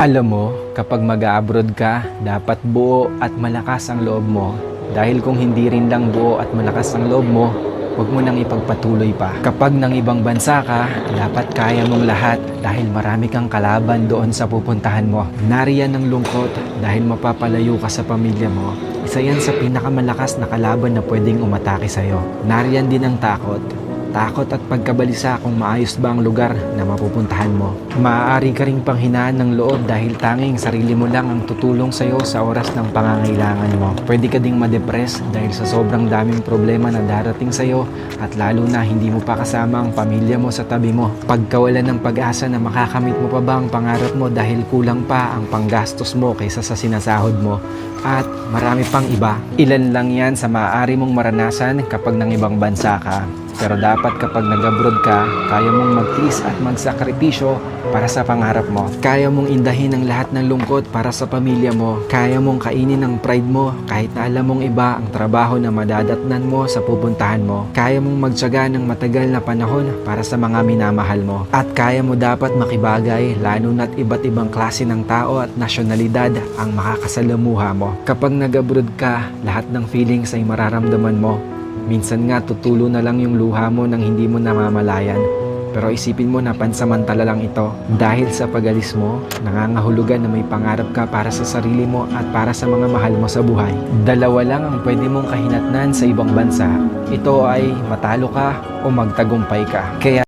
Alam mo, kapag mag-abroad ka, dapat buo at malakas ang loob mo. Dahil kung hindi rin lang buo at malakas ang loob mo, huwag mo nang ipagpatuloy pa. Kapag nang ibang bansa ka, dapat kaya mong lahat dahil marami kang kalaban doon sa pupuntahan mo. Nariyan ang lungkot dahil mapapalayo ka sa pamilya mo. Isa yan sa pinakamalakas na kalaban na pwedeng umatake sa'yo. Nariyan din ang takot. Takot at pagkabalisa kung maayos ba ang lugar na mapupuntahan mo. Maaari ka ring panghinaan ng loob dahil tanging sarili mo lang ang tutulong sa'yo sa oras ng pangangailangan mo. Pwede ka ding ma-depress dahil sa sobrang daming problema na darating sa'yo at lalo na hindi mo pa kasama ang pamilya mo sa tabi mo. Pagkawalan ng pag-asa na makakamit mo pa ba ang pangarap mo dahil kulang pa ang panggastos mo kaysa sa sinasahod mo. At marami pang iba. Ilan lang yan sa maaari mong maranasan kapag nang ibang bansa ka. Pero dapat kapag nag-abroad ka, kaya mong magtiis at magsakripisyo para sa pangarap mo. Kaya mong indahin ang lahat ng lungkot para sa pamilya mo. Kaya mong kainin ang pride mo kahit na alam mong iba ang trabaho na madadatnan mo sa pupuntahan mo. Kaya mong magtiyaga ng matagal na panahon para sa mga minamahal mo. At kaya mo dapat makibagay lalo na't iba't ibang klase ng tao at nasyonalidad ang makakasalamuha mo. Kapag nag-abroad ka, lahat ng feelings ay mararamdaman mo. Minsan nga tutulo na lang yung luha mo nang hindi mo namamalayan. Pero isipin mo na pansamantala lang ito. Dahil sa pag-alis mo, nangangahulugan na may pangarap ka para sa sarili mo at para sa mga mahal mo sa buhay. Dalawa lang ang pwede mong kahinatnan sa ibang bansa. Ito ay matalo ka o magtagumpay ka. Kaya